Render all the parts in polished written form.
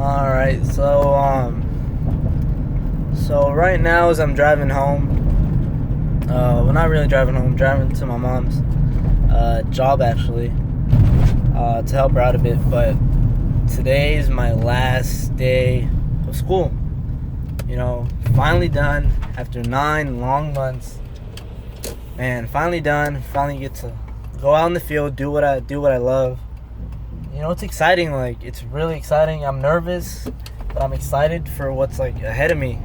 All right, so right now as I'm driving home, well, not really driving home, driving to my mom's job actually, to help her out a bit. But today is my last day of school. You know, finally done after 9 long months. Man, finally done. Finally get to go out in the field, do what I love. You know, it's exciting. Like, it's really exciting. I'm nervous, but I'm excited for what's like ahead of me.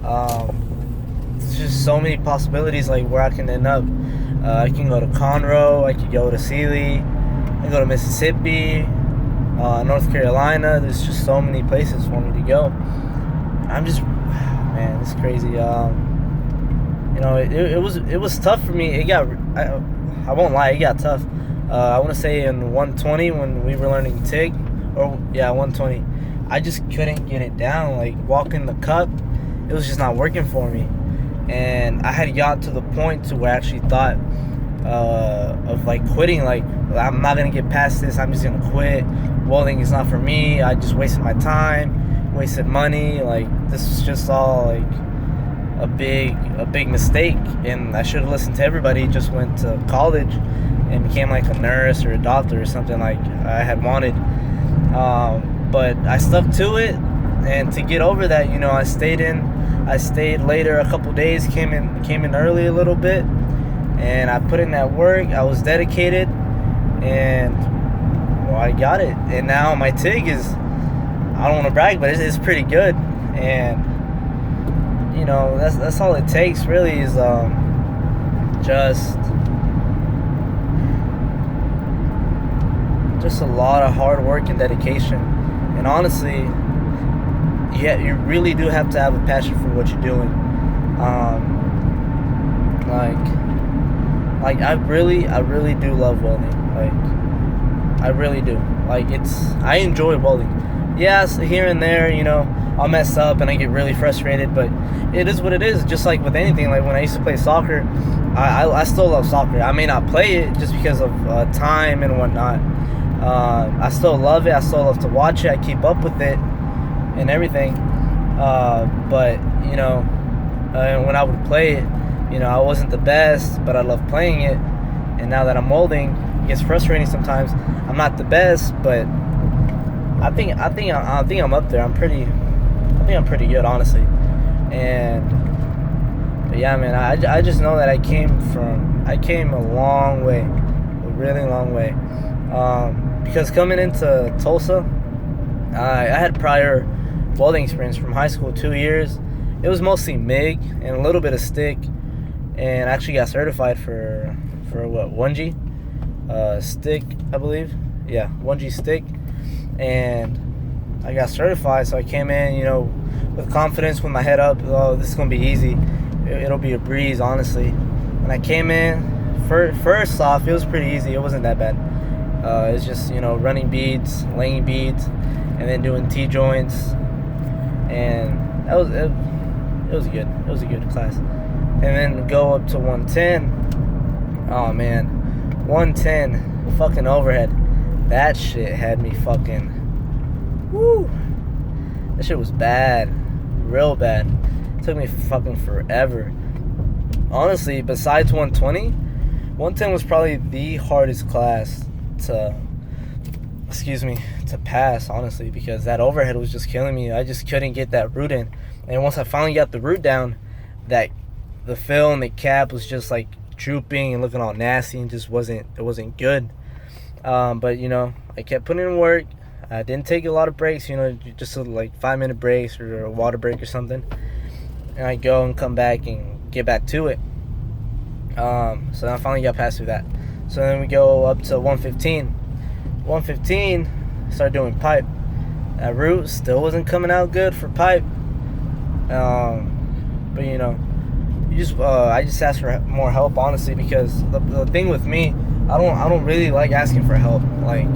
There's just so many possibilities, like where I can end up. I can go to Conroe. I could go to Sealy. I can go to Mississippi, North Carolina. There's just so many places for me to go. I'm just, man, it's crazy. You know, it was tough for me. I won't lie, it got tough. I want to say in 120 when we were learning TIG, 120. I just couldn't get it down. Like walking the cup, it was just not working for me. And I had got to the point to where I actually thought of like quitting. Like, I'm not gonna get past this. I'm just gonna quit. Welding is not for me. I just wasted my time, wasted money. Like, this was just all like a big mistake, and I should have listened to everybody. Just went to college and became like a nurse or a doctor or something like I had wanted. But I stuck to it, and to get over that, you know, I stayed later a couple days, came in early a little bit, and I put in that work. I was dedicated, and well, I got it. And now my TIG is, I don't want to brag, but it's pretty good. And you know, that's all it takes really, is just a lot of hard work and dedication. And honestly, yeah, you really do have to have a passion for what you're doing. Like I really do love welding. Like, I really do. Like, I enjoy welding. Yes, here and there, you know, I'll mess up and I get really frustrated, but it is what it is. Just like with anything, like when I used to play soccer, I still love soccer. I may not play it just because of time and whatnot. I still love it. I still love to watch it. I keep up with it and everything. But you know, when I would play it, you know, I wasn't the best, but I love playing it. And now that I'm molding, it gets frustrating sometimes. I'm not the best, but I think I'm up there. I think I'm pretty good, honestly. But yeah, man, I just know that I came a long way, a really long way. Because coming into Tulsa, I had prior welding experience from high school, 2 years. It was mostly MIG and a little bit of stick, and I actually got certified for what, 1G stick, I believe. Yeah, 1G stick. And I got certified, so I came in, you know, with confidence, with my head up. Oh, this is gonna be easy. It'll be a breeze, honestly. When I came in, first off, it was pretty easy. It wasn't that bad. It's just, you know, running beads, laying beads, and then doing T-joints, and it was good. It was a good class. And then go up to 110. Oh man, 110, fucking overhead. That shit had me fucking, woo. That shit was bad, real bad. It took me fucking forever. Honestly, besides 120, 110 was probably the hardest class to pass, honestly, because that overhead was just killing me. I just couldn't get that root in. And once I finally got the root down, that the fill and the cap was just like drooping and looking all nasty, and just wasn't good. But you know, I kept putting in work. I didn't take a lot of breaks, you know, just like 5-minute breaks or a water break or something. And I go and come back and get back to it. So then I finally got past through that. So then we go up to 115. 115, start doing pipe. That root still wasn't coming out good for pipe. But you know, I just asked for more help, honestly, because the thing with me, I don't really like asking for help. Like,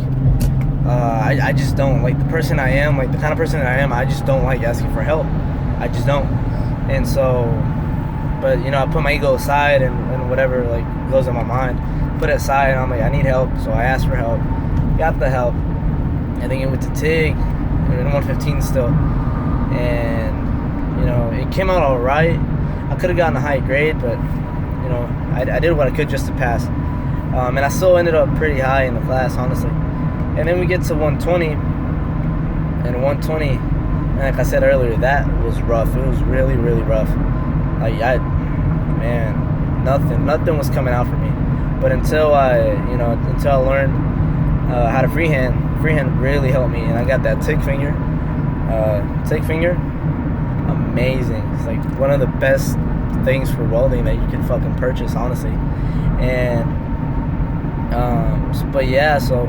I just don't. Like, the person I am, like the kind of person I am, I just don't like asking for help. I just don't. And so, but you know, I put my ego aside and whatever like goes in my mind, put it aside, and I'm like, I need help. So I asked for help, got the help, and then it went to TIG. in 115 still, and it came out all right. I could have gotten a high grade, but I did what I could just to pass, and I still ended up pretty high in the class, honestly. And then we get to 120, and 120, like I said earlier, that was rough. It was really, really rough. Like nothing was coming out for me. But until I learned how to freehand really helped me, and I got that TIG finger. Amazing. It's like one of the best things for welding that you can fucking purchase, honestly. And but yeah, so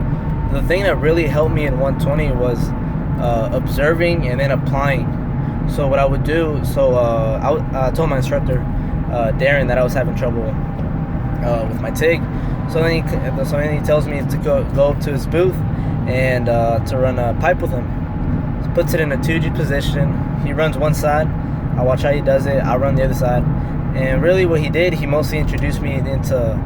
the thing that really helped me in 120 was observing and then applying. So what I would do, I told my instructor Darren that I was having trouble with my TIG. So then he tells me to go up to his booth and to run a pipe with him. He puts it in a 2G position. He runs one side. I watch how he does it. I run the other side. And really, what he did, he mostly introduced me into.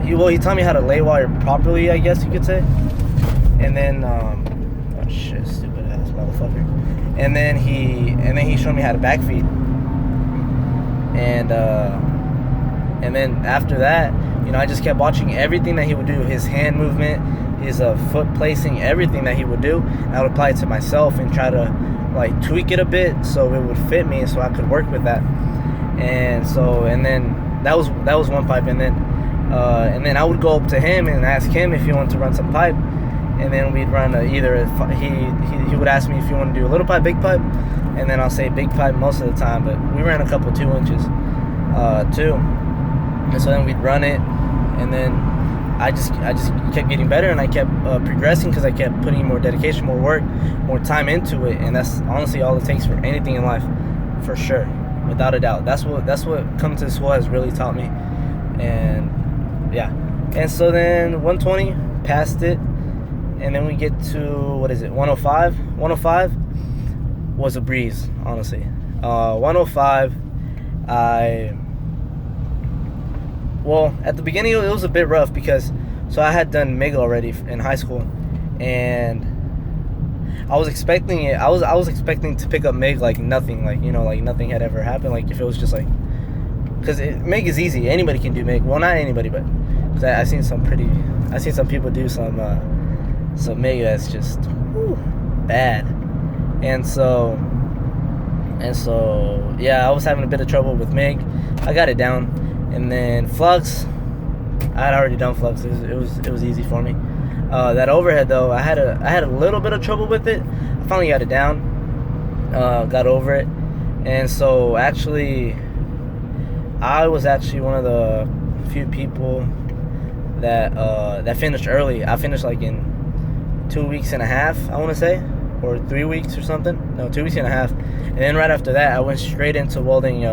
He taught me how to lay wire properly, I guess you could say. And then, oh shit, stupid ass motherfucker. And then he showed me how to backfeed. And then after that, I just kept watching everything that he would do, his hand movement, his foot placing, everything that he would do. And I would apply it to myself and try to like tweak it a bit so it would fit me, so I could work with that. And then that was one pipe, and then I would go up to him and ask him if he wanted to run some pipe, and then we'd run he would ask me if you want to do a little pipe, big pipe, and then I'll say big pipe most of the time, but we ran a couple 2 inches too. And so then we'd run it, and then I just kept getting better, and I kept progressing because I kept putting more dedication, more work, more time into it. And that's honestly all it takes for anything in life, for sure, without a doubt. That's what coming to school has really taught me. And yeah, and so then 120, passed it, and then we get to 105. 105 was a breeze, honestly. 105, at the beginning it was a bit rough because I had done MIG already in high school, and I was expecting it. I was expecting to pick up MIG like nothing, like nothing had ever happened. Like if it was just like, because MIG is easy, anybody can do MIG. Well, not anybody, but because I seen some people do some MIG that's just bad, and so yeah, I was having a bit of trouble with MIG. I got it down. And then flux, I had already done flux. It was easy for me. That overhead though, I had a little bit of trouble with it. I finally got it down, got over it, and so actually, I was actually one of the few people that finished early. I finished like in 2 weeks and a half, I want to say, or 3 weeks or something. No, 2 weeks and a half. And then right after that, I went straight into welding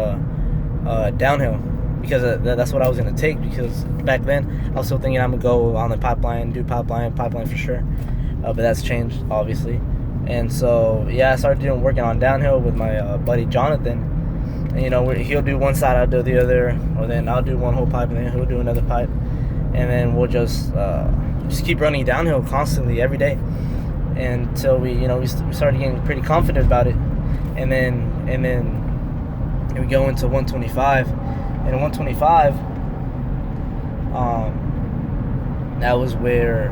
downhill. Because that's what I was going to take, because back then I was still thinking I'm going to go on the pipeline, do pipeline for sure. But that's changed, obviously. And so, yeah, I started working on downhill with my buddy Jonathan. And, he'll do one side, I'll do the other, or then I'll do one whole pipe, and then he'll do another pipe. And then we'll just keep running downhill constantly every day until we started getting pretty confident about it. And then we go into 125. And 125, that was where,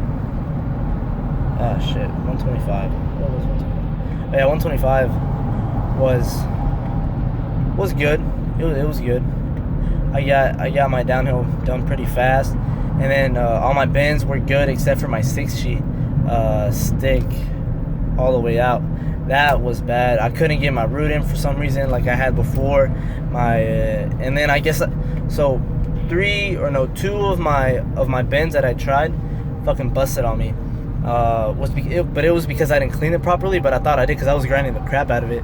125, what was 125? Yeah, 125 was good. It was good. I got my downhill done pretty fast, and then all my bends were good except for my 6G stick all the way out. That was bad. I couldn't get my root in for some reason like I had before. And then I guess so 2 of my bends that I tried fucking busted on me. But it was because I didn't clean it properly, but I thought I did because I was grinding the crap out of it.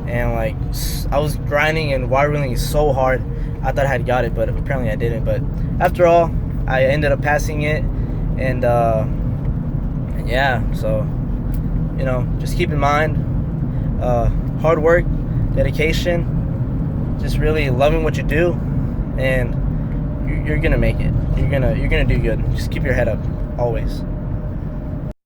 And like I was grinding and wire reeling so hard, I thought I had got it, but apparently I didn't. But after all, I ended up passing it, and yeah, so just keep in mind, hard work, dedication, just really loving what you do, and you're gonna make it. You're gonna do good. Just keep your head up always.